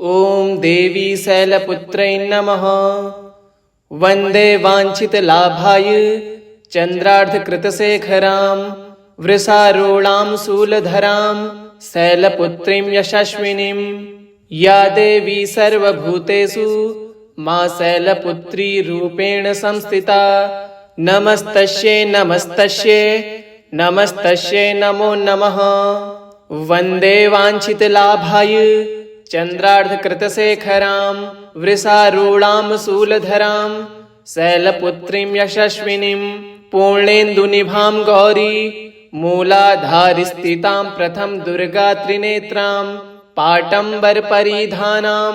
ॐ देवी शैलपुत्रै नमः। वन्दे वाञ्छितलाभाय चन्द्रार्धकृतशेखरां वृषारूढां शूलधरां शैलपुत्रीं यशस्विनीं। या देवी सर्वभूतेषु मा शैलपुत्री रूपेण संस्थिता। नमस्तस्यै नमस्तस्यै नमस्तस्यै नमो नमः। वन्दे वाञ्छितलाभाय चन्द्रार्धकृतशेखरां वृषारूढां शूलधरां शैलपुत्रीं यशस्विनीं। पूर्णेन्दुनिभां गौरी मूलाधारस्थितां प्रथम दुर्गा त्रिनेत्रां। पाटम्बरपरिधानां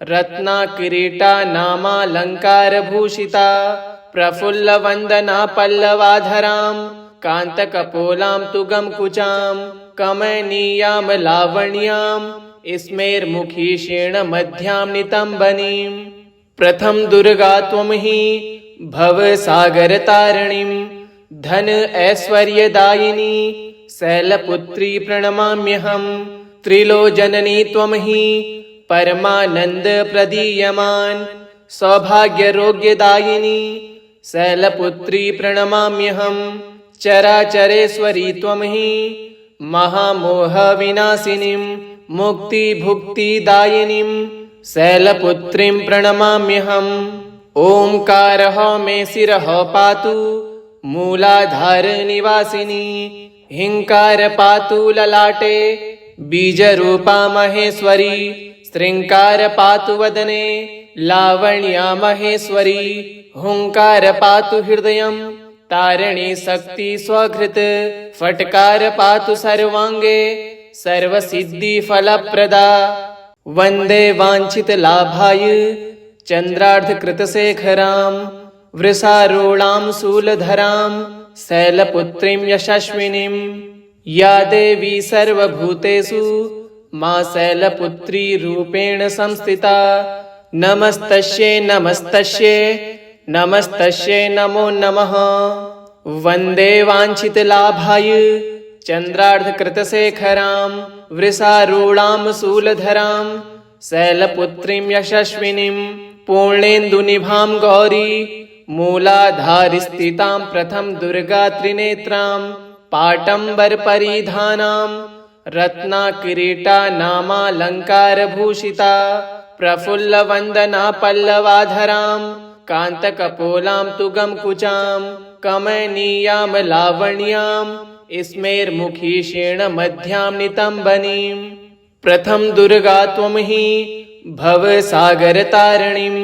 रत्नाकिरीटा नामालङ्कारभूषिता। प्रफुल्लवन्दना पल्लवाधरां कान्तकपोलां तुगमकुचां। कमनीयां लावण्यां स्मेरमुखीषेण मध्यां नितम्बनीं। प्रथम दुर्गा त्वं हि भवसागरतारिणीं धन ऐश्वर्यदायिनी शैलपुत्री प्रणमाम्यहं। त्रिलोचननी त्वं हि परमानन्दप्रदीयमान् सौभाग्यरोग्यदायिनी शैलपुत्री प्रणमाम्यहं। चराचरेश्वरी त्वं हि महामोहविनाशिनीं मुक्तिभुक्तिदायिनीं शैलपुत्रीं प्रणमाम्यहम्। ओंकारः मे शिरः पातु मूलाधारनिवासिनी। हिंकार पातु ललाटे बीजरूपा महेश्वरी। श्रृंकार पातु वदने लावण्या महेश्वरी। हुंकार पातु हृदयं तारिणी शक्ति स्वघृत। फटकार पातु सर्वांगे सर्वसिद्धिफलप्रदा। वन्दे वाञ्छितलाभाय चन्द्रार्धकृतशेखरां वृषारूढां शूलधरां शैलपुत्रीं यशस्विनीं। या देवी सर्वभूतेषु मा शैलपुत्री रूपेण संस्थिता। नमस्तस्यै नमस्तस्यै नमस्तस्यै नमो नमः। वन्दे वाञ्छितलाभाय चन्द्रार्धकृतशेखरां वृषारूढां शूलधरां शैलपुत्रीं यशस्विनीं। पूर्णेन्दुनिभां गौरी मूलाधारस्थितां प्रथम दुर्गा त्रिनेत्रां। पाटम्बरपरिधानां रत्नाकिरीटा नामालङ्कारभूषिता। प्रफुल्लवन्दना पल्लवाधरां कान्तकपोलां तुगमकुचां। कमनीयां लावण्यां स्मेरमुखीषेण मध्यां नितम्बनीं। प्रथम दुर्गा त्वं हि भवसागरतारिणीं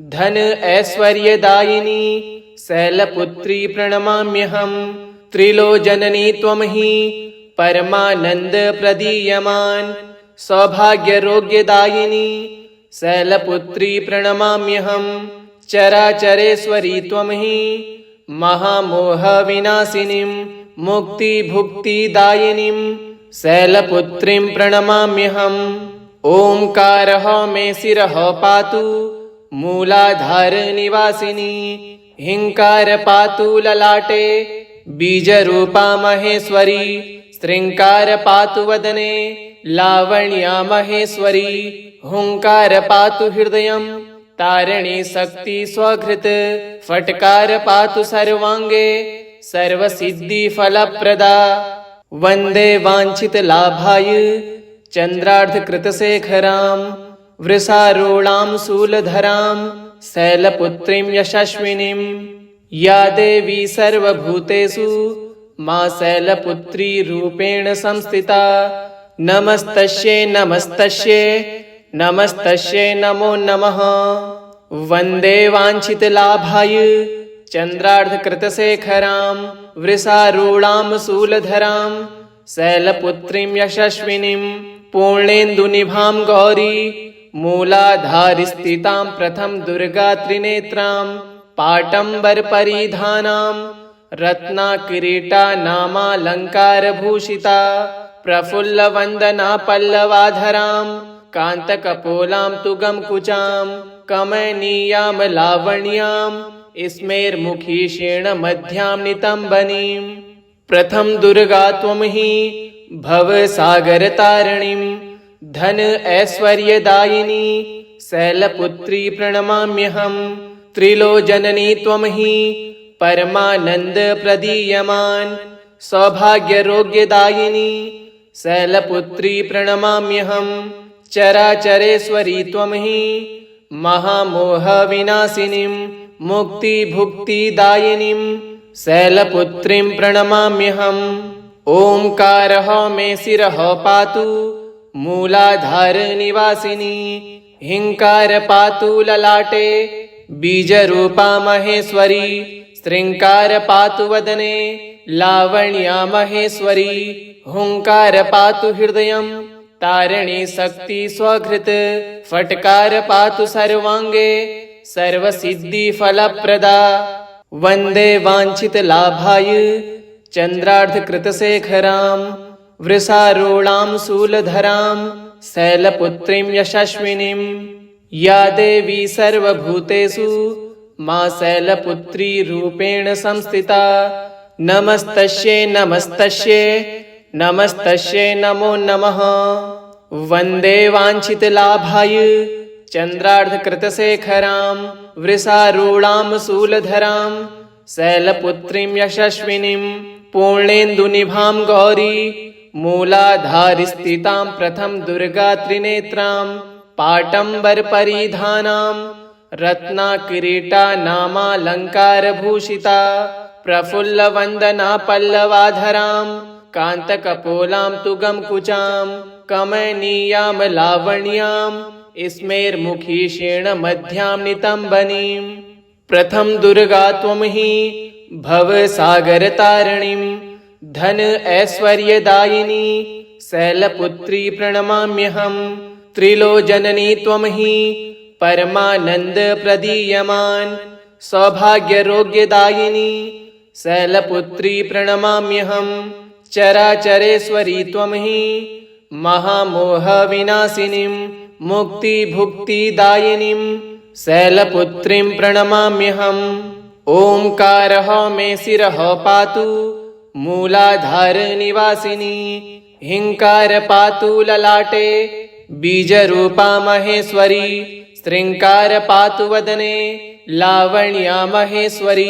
धन ऐश्वर्यदायिनी शैलपुत्री प्रणमाम्यहं। त्रिलोचननी त्वं हि परमानन्दप्रदीयमान् सौभाग्यरोग्यदायिनी शैलपुत्री प्रणमाम्यहं। चराचरेश्वरी त्वं हि महामोहविनाशिनीं मुक्तिभुक्तिदायिनीं शैलपुत्रीं प्रणमाम्यहम्। ओंकारः मे शिरः पातु मूलाधारनिवासिनी। हिंकार पातु ललाटे बीजरूपा महेश्वरी। श्रृंकार पातु वदने लावण्या महेश्वरी। हुंकार पातु हृदयं तारिणी शक्ति स्वघृत। फटकार पातु सर्वांगे सर्वसिद्धिफलप्रदा। वन्दे वाञ्छितलाभाय चन्द्रार्धकृतशेखरां वृषारूढां शूलधरां शैलपुत्रीं यशस्विनीं। या देवी सर्वभूतेषु मा शैलपुत्री रूपेण संस्थिता। नमस्तस्यै नमस्तस्यै नमस्तस्यै नमो नमः। वन्दे वाञ्छितलाभाय चन्द्रार्धकृतशेखरां वृषारूढां शूलधरां शैलपुत्रीं यशस्विनीं। पूर्णेन्दुनिभां गौरी मूलाधारस्थितां प्रथम दुर्गा त्रिनेत्रां। पाटम्बरपरिधानां रत्नाकिरीटा नामालङ्कारभूषिता। प्रफुल्लवन्दना पल्लवाधरां कान्तकपोलां तुगमकुचां। कमनीयां लावण्यां स्मेरमुखीषेण मध्यां नितम्बनीं। प्रथम दुर्गा त्वं हि भवसागरतारिणीं धन ऐश्वर्यदायिनी शैलपुत्री प्रणमाम्यहम् त्रिलोचननी त्वं हि परमानंद प्रदीयमान सौभाग्यरोग्यदायिनी शैलपुत्री प्रणमाम्यहम् चराचरेश्वरी त्वं हि महामोह विनाशिनीं मुक्ति भुक्तिदायिनीं शैलपुत्रीं प्रणमाम्यहम् ओंकारः मे शिरः पातु मूलाधार निवासिनी हिंकार पातु ललाटे बीजरूपा महेश्वरी श्रृंकार पातु वदने लावण्या महेश्वरी हुंकार पातु हृदयं तारिणी शक्ति स्वघृत फटकार पातु सर्वांगे सर्वसिद्धि फलप्रदा वंदे वांछित लाभाय चंद्रार्धकृतशेखरां वृषारूढां शूलधरां शैलपुत्रीं यशस्विनीं या देवी सर्वभूतेषु मा शैलपुत्री रूपेण संस्थिता नमस्तस्यै नमस्तस्यै नमस्तस्यै नमो नमः वन्दे वाञ्छितलाभाय चन्द्रार्धकृतशेखरां वृषारूढां शूलधरां शैलपुत्रीं यशस्विनीं पूर्णेन्दुनिभां गौरी मूलाधारस्थितां प्रथम दुर्गा त्रिनेत्रां पाटम्बरपरिधानां रत्नाकिरीटा नामालङ्कारभूषिता प्रफुल्लवन्दना पल्लवाधरां कान्तकपोलां तु गमकुचां कमनीयां लावण्यां स्मेरमुखीषेण मध्यां नितम्बनीं प्रथम दुर्गा त्वं हि भवसागरतारिणीं धन ऐश्वर्यदायिनी शैलपुत्री प्रणमाम्यहम् त्रिलोचननी त्वं हि परमानंद प्रदीयमान सौभाग्यरोग्यदायिनी शैलपुत्री प्रणमाम्यहम् चराचरेश्वरी त्वं हि महामोह विनाशिनीं मुक्ति भुक्तिदायिनीं शैलपुत्रीं प्रणमाम्यहम् ओंकारः मे शिरः पातु मूलाधार निवासिनी हिंकार पातु ललाटे बीजरूपा महेश्वरी श्रृंकार पातु वदने लावण्या महेश्वरी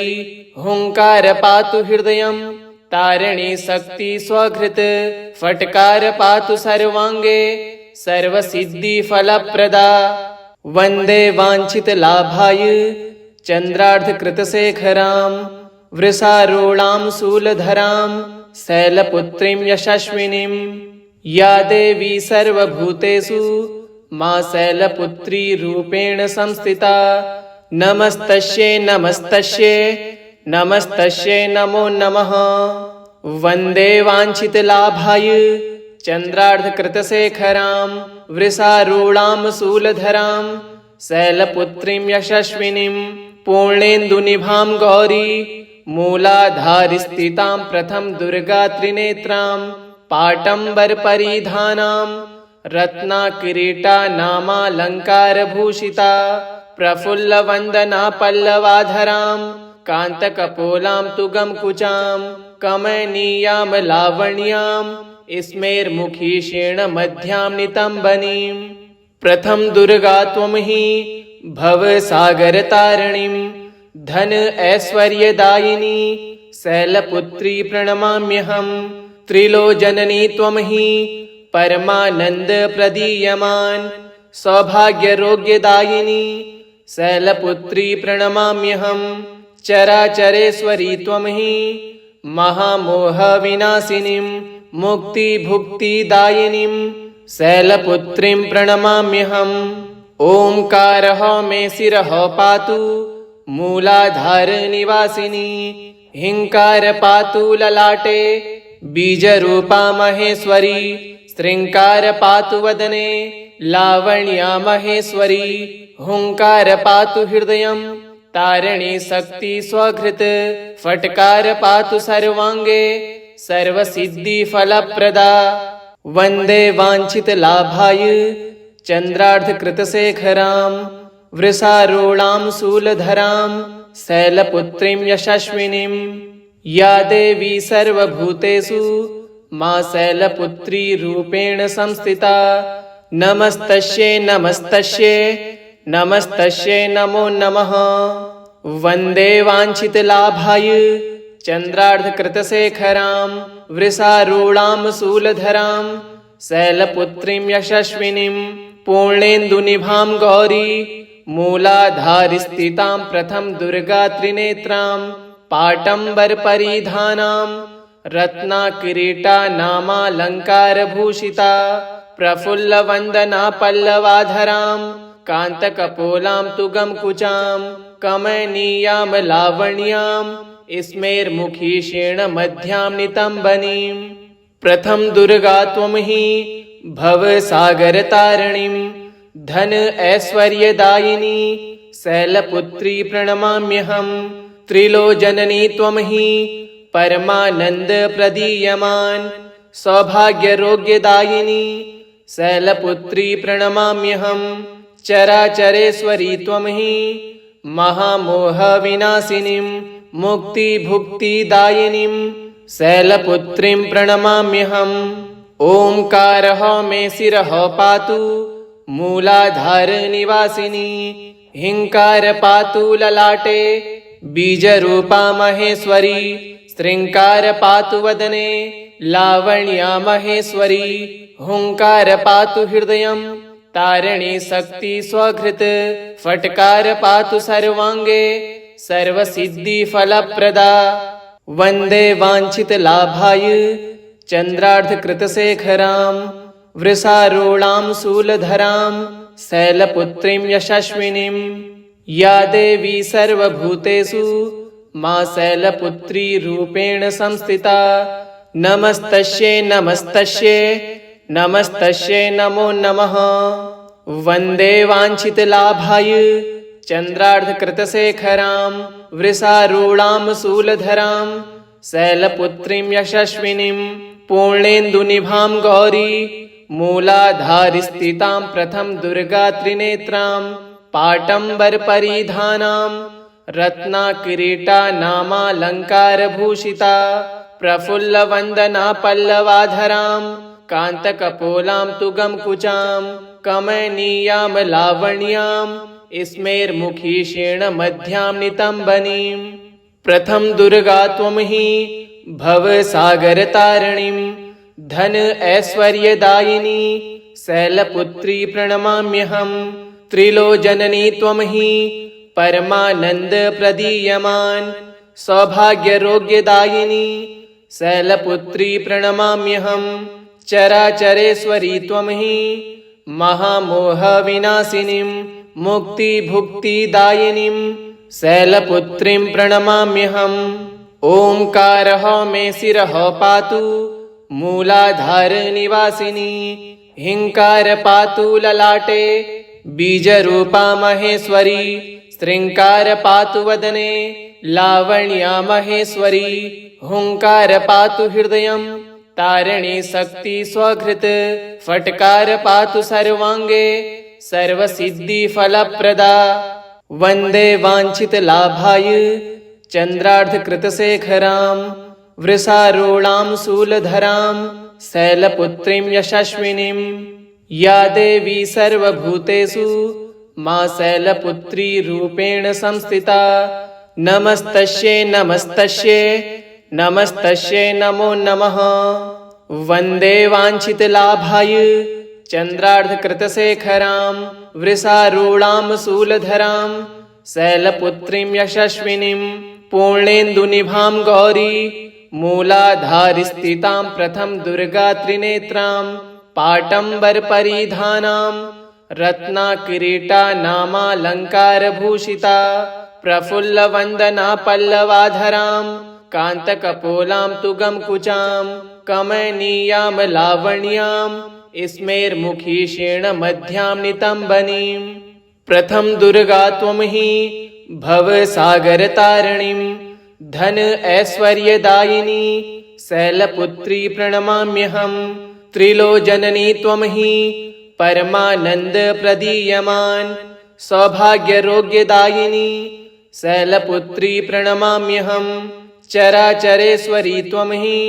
हुंकार पातु हृदयं तारिणी शक्ति स्वघृत फटकार पातु सर्वांगे सर्वसिद्धि फलप्रदा वन्दे वांछित लाभाय चन्द्रार्धकृतशेखरां वृषारूढां शूलधरां शैलपुत्रीं यशस्विनीं या देवी सर्वभूतेषु मा शैलपुत्री रूपेण संस्थिता नमस्तस्यै नमस्तस्यै नमस्तस्यै नमो नमः वन्दे वाञ्छितलाभाय चन्द्रार्धकृतशेखरां वृषारूढां शूलधरां शैलपुत्रीं यशस्विनीं पूर्णेन्दुनिभां गौरी मूलाधारस्थितां प्रथम दुर्गा त्रिनेत्रां पाटम्बरपरिधानां रत्नाकिरीटा नामालङ्कारभूषिता प्रफुल्लवन्दना पल्लवाधरां कान्तकपोलां तु गमकुचां कमनीयां लावण्यां स्मेरमुखीषेण मध्यां नितम्बनीं प्रथम दुर्गा त्वं हि भवसागरतारिणीं धन ऐश्वर्यदायिनी शैलपुत्री प्रणमाम्यहम् त्रिलोचननी त्वं हि परमानंद प्रदीयमान सौभाग्यरोग्यदायिनी शैलपुत्री प्रणमाम्यहम् चराचरेश्वरी त्वं हि महामोह विनाशिनीं मुक्ति भुक्तिदायिनीं शैलपुत्रीं प्रणमाम्यहम् ओंकारः मे शिरः पातु मूलाधार निवासिनी हिंकार पातु ललाटे बीजरूपा महेश्वरी श्रृंकार पातु वदने लावण्या महेश्वरी हुंकार पातु हृदयं तारिणी शक्ति स्वघृत फटकार पातु सर्वांगे सर्वसिद्धि फलप्रदा वन्दे वाञ्छितलाभाय चन्द्रार्धकृतशेखरां वृषारूढां शूलधरां शैलपुत्रीं यशस्विनीं या देवी सर्वभूतेषु मा शैलपुत्री रूपेण संस्थिता नमस्तस्यै नमस्तस्यै नमस्तस्यै नमो नमः। वन्दे वाञ्छितलाभाय चन्द्रार्धकृतशेखरां वृषारूढां शूलधरां शैलपुत्रीं यशस्विनीं पूर्णेन्दुनिभां गौरी मूलाधारस्थितां प्रथम दुर्गा त्रिनेत्रां पाटम्बरपरिधानां रत्नाकिरीटा नामालङ्कारभूषिता प्रफुल्लवन्दना पल्लवाधरां कान्तकपोलां तुगमकुचां कमनीयां लावण्यां स्मेरमुखी शीर्णमध्यां नितम्बनीं। प्रथम दुर्गा त्वं हि भवसागरतारिणीं धन ऐश्वर्यदायिनी शैलपुत्री प्रणमाम्यहम्। त्रिलोचननी त्वं हि परमानन्दप्रदीयमान् सौभाग्यरोग्यदायिनी शैलपुत्री प्रणमाम्यहम्। चराचरेश्वरी त्वं हि महामोहविनाशिनीं मुक्तिभुक्तिदायिनीं शैलपुत्रीं प्रणमाम्यहम्। ओंकारः मे शिरः पातु मूलाधारनिवासिनी हिंकार पातु ललाटे बीजरूपा महेश्वरी श्रृंकार पातु वदने लावण्या महेश्वरी हुंकार पातु हृदयं तारिणी शक्ति स्वघृत फटकार पातु सर्वांगे सर्वसिद्धिफलप्रदा। वन्दे वाञ्छितलाभाय चन्द्रार्धकृतशेखरां वृषारूढां शूलधरां शैलपुत्रीं यशस्विनीं। या देवी सर्वभूतेषु मां शैलपुत्री रूपेण संस्थिता नमस्तस्यै नमस्तस्यै नमस्तस्यै नमो नमः। वन्दे वाञ्छितलाभाय चन्द्रार्धकृतशेखरां वृषारूढां शूलधरां शैलपुत्रीं यशस्विनीं पूर्णेन्दुनिभां गौरी मूलाधारस्थितां प्रथम दुर्गा त्रिनेत्रां पाटम्बरपरिधानां रत्नाकिरीटा नामालङ्कारभूषिता प्रफुल्लवन्दना पल्लवाधरां कान्तकपोलां तुगमकुचां कमनीयां लावण्यां स्मेरमुखी शीर्णमध्यां नितम्बनीं। प्रथम दुर्गा त्वं हि भवसागरतारिणीं धन ऐश्वर्यदायिनी शैलपुत्री प्रणमाम्यहम्। त्रिलोचननी त्वं हि परमानन्दप्रदीयमान् सौभाग्यरोग्यदायिनी शैलपुत्री प्रणमाम्यहम्। चराचरेश्वरी त्वं हि महामोहविनाशिनीं मुक्तिभुक्तिदायिनीं शैलपुत्रीं प्रणमाम्यहम्। ओंकारः मे शिरः पातु मूलाधारनिवासिनी हिंकार पातु ललाटे बीजरूपा महेश्वरी श्रृंकार पातु वदने लावण्या महेश्वरी हुंकार पातु हृदयं तारिणी शक्ति स्वघृत फटकार पातु सर्वांगे सर्वसिद्धिफलप्रदा। वन्दे वाञ्छितलाभाय चन्द्रार्धकृतशेखरां वृषारूढां शूलधरां शैलपुत्रीं यशस्विनीं। या देवी सर्वभूतेषु मां शैलपुत्री रूपेण संस्थिता नमस्तस्यै नमस्तस्यै नमस्तस्यै नमो नमः। वन्दे वाञ्छितलाभाय चन्द्रार्धकृतशेखरां वृषारूढां शूलधरां शैलपुत्रीं यशस्विनीं पूर्णेन्दुनिभां गौरी मूलाधारस्थितां प्रथम दुर्गा त्रिनेत्रां पाटम्बरपरिधानां रत्नाकिरीटा नामालङ्कारभूषिता प्रफुल्लवन्दना पल्लवाधरां कान्तकपोलां तुगमकुचां कमनीयां लावण्यां स्मेरमुखी शीर्णमध्यां नितम्बनीं। प्रथम दुर्गा त्वं हि भवसागरतारिणीं धन ऐश्वर्यदायिनी शैलपुत्री प्रणमाम्यहम्। त्रिलोचननी त्वं हि परमानन्दप्रदीयमान् सौभाग्यरोग्यदायिनी शैलपुत्री प्रणमाम्यहम्। चराचरेश्वरी त्वं हि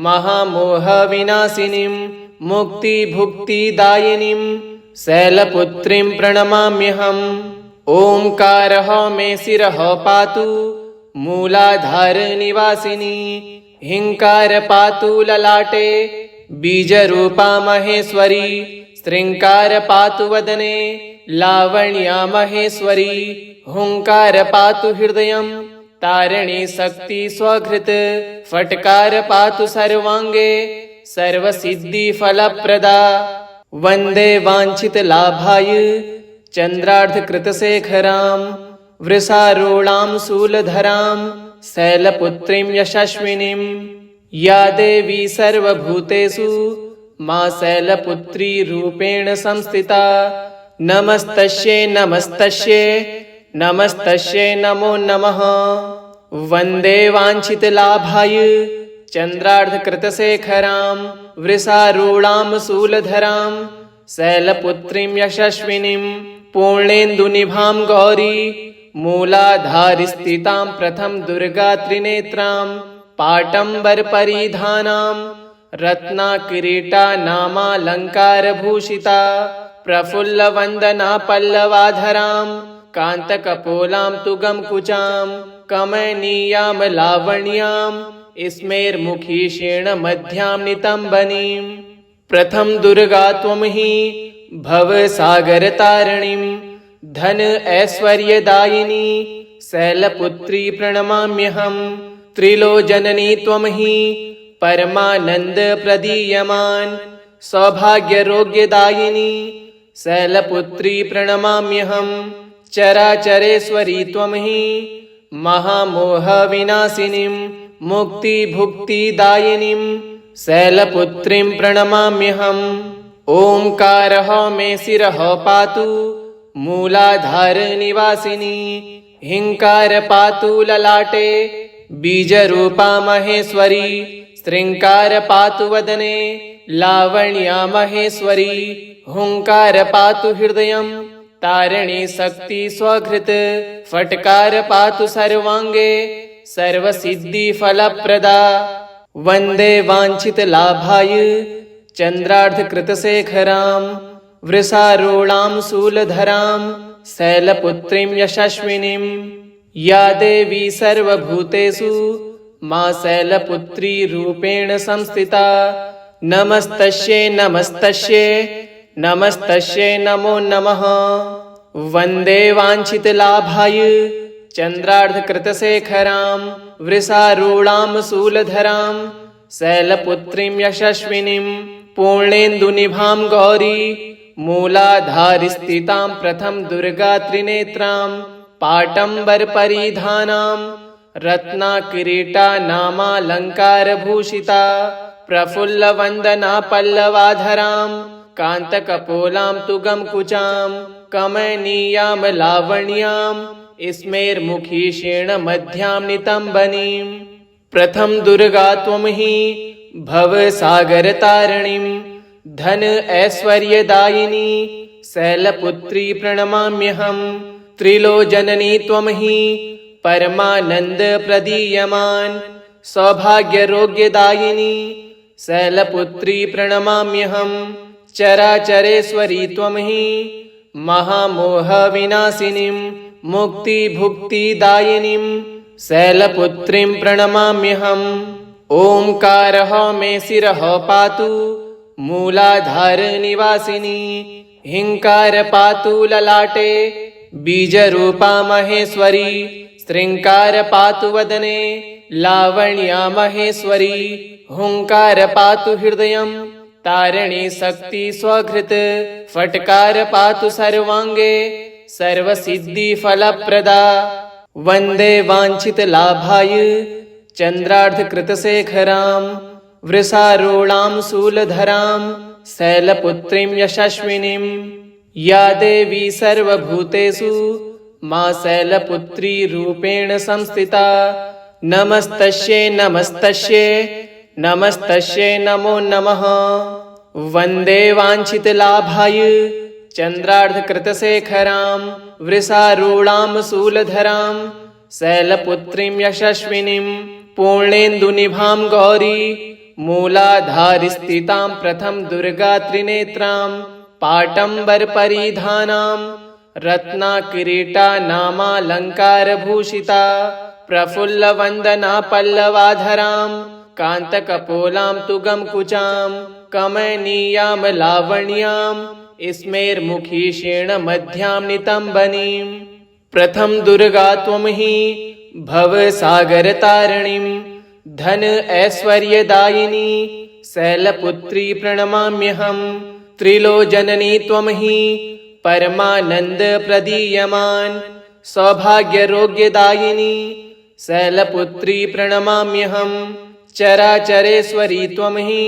महामोहविनाशिनीं मुक्तिभुक्तिदायिनीं शैलपुत्रीं प्रणमाम्यहम्। ओंकारः मे शिरः पातु मूलाधारनिवासिनी, हिंकार पातु ललाटे बीजरूपा महेश्वरी, श्रृंकार पातु वदने लावण्या महेश्वरी, हुंकार पातु हृदयं तारिणी शक्ति स्वघृत, फटकार पातु सर्वांगे सर्वसिद्धि फलप्रदा। वंदे वांछित लाभाय चंद्रार्धकृतशेखरां, वृषारूढां शूलधरां शैलपुत्रीं यशस्विनीं। या देवी सर्वभूतेषु मां शैलपुत्री रूपेण संस्थिता, नमस्तस्यै नमस्तस्यै नमस्तस्यै नमो नमः। वंदे वांछितलाभाय चंद्रार्धकृतशेखरां, वृषारूढां शूलधरां शैलपुत्रीं यशस्विनीं। पूर्णेन्दुनिभां गौरी मूलाधारस्थितां, प्रथम दुर्गा त्रिनेत्रां पाटम्बरपरिधानां, रत्नाकिरीटा नामालङ्कारभूषिता, प्रफुल्लवन्दना पल्लवाधरां, कान्तकपोलां तुगमकुचां, कमनीयां लावण्यां स्मेरमुखी शीर्णमध्यां नितम्बनीं। प्रथम दुर्गा त्वं हि भवसागरतारिणीं, धन ऐश्वर्यदायिनी शैलपुत्री प्रणमाम्यहम्। त्रिलोचननी त्वं हि परमानंद प्रदीयमान, सौभाग्यरोग्यदायिनी शैलपुत्री प्रणमाम्यहम्। चराचरेश्वरी त्वं हि महामोहविनाशिनीं, मुक्तिभुक्तिदायिनीं शैलपुत्रीं प्रणमाम्यहम्। ओंकारः मे शिरः पातु मूलाधारनिवासिनी, हिंकार पातु ललाटे बीजरूपा महेश्वरी, श्रृंकार पातु वदने लावण्या महेश्वरी, हुंकार पातु हृदयं तारिणी शक्ति स्वघृत, फटकार पातु सर्वांगे सर्वसिद्धि फलप्रदा। वंदे वांछितलाभाय चंद्रार्धकृतशेखरां, वृषारूढां शूलधरां शैलपुत्रीं यशस्विनीं। या देवी सर्वभूतेषु मां शैलपुत्री रूपेण संस्थिता, नमस्तस्यै नमस्तस्यै नमस्तस्यै नमो नमः। वंदे वांछितलाभाय चंद्रार्धकृतशेखरां, वृषारूढां शूलधरां शैलपुत्रीं यशस्विनीं। पूर्णेन्दुनिभां गौरी मूलाधारस्थितां, प्रथम दुर्गा त्रिनेत्रां पाटम्बरपरिधानां, रत्नाकिरीटा नामालङ्कारभूषिता, प्रफुल्लवन्दना पल्लवाधरां, कान्तकपोलां तुगमकुचां, कमनीयां लावण्यां स्मेरमुखी शीर्णमध्यां नितम्बनीं। प्रथम दुर्गा त्वं हि भवसागरतारिणीं, धन ऐश्वर्यदायिनी शैलपुत्री प्रणमाम्यहम्। त्रिलोचननी त्वं हि परमानंद प्रदीयमान, सौभाग्यरोग्यदायिनी शैलपुत्री प्रणमाम्यहम्। चराचरेश्वरी त्वं हि महामोहविनाशिनीं, मुक्तिभुक्तिदायिनीं शैलपुत्रीं प्रणमाम्यहम्। ओंकारः मे शिरः पातु मूलाधारनिवासिनी, हिंकार पातु ललाटे बीजरूपा महेश्वरी, श्रृंकार पातु वदने लावण्या महेश्वरी, हुंकार पातु हृदयं तारिणी शक्ति स्वघृत, फटकार पातु सर्वांगे सर्वसिद्धि फलप्रदा। वंदे वांछितलाभाय चंद्रार्धकृतशेखरां, वृषारूढां शूलधरां शैलपुत्रीं यशस्विनीं। या देवी सर्वभूतेषु मां शैलपुत्री रूपेण संस्थिता, नमस्तस्यै नमस्तस्यै नमस्तस्यै नमो नमः। वंदे वांछितलाभाय चंद्रार्धकृतशेखरां, वृषारूढां शूलधरां शैलपुत्रीं यशस्विनीं। पूर्णेन्दुनिभां गौरी मूलाधारिस्थितां प्रथम दुर्गा त्रिनेत्रां पाटम्बरपरिधानां रत्नाकिरीटा नामालङ्कारभूषिता प्रफुल्लवन्दना पल्लवाधरां कान्तकपोलां तुगमकुचां कमनीयां लावण्यां स्मेर्मुखीषेण मध्यां नितम्बनीं प्रथम दुर्गा त्वं हि भवसागरतारिणीं धन ऐश्वर्यदायिनी शैलपुत्री प्रणमाम्यहं त्रिलोचननी त्वं हि परमानंद प्रदीयमान सौभाग्यरोग्यदायिनी शैलपुत्री प्रणमाम्यहं चराचरेश्वरी त्वं हि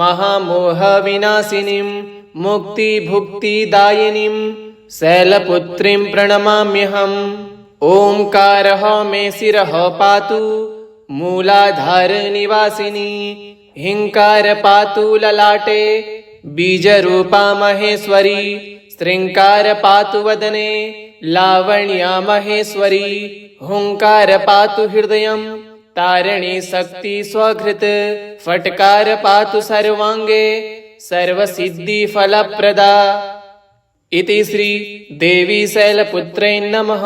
महामोहविनाशिनीं मुक्तिभुक्तिदायिनीं शैलपुत्रीं प्रणमाम्यहम् ओंकारः मे शिरः पातु मूलाधारनिवासिनी हिंकार पातु ललाटे बीजरूपा महेश्वरी श्रृंकार पातु वदने लावण्या महेश्वरी हुंकार पातु हृदयं तारिणी शक्ति स्वघृत फटकार पातु सर्वांगे सर्वसिद्धि फलप्रदा इति श्री देवी शैलपुत्रे नमः।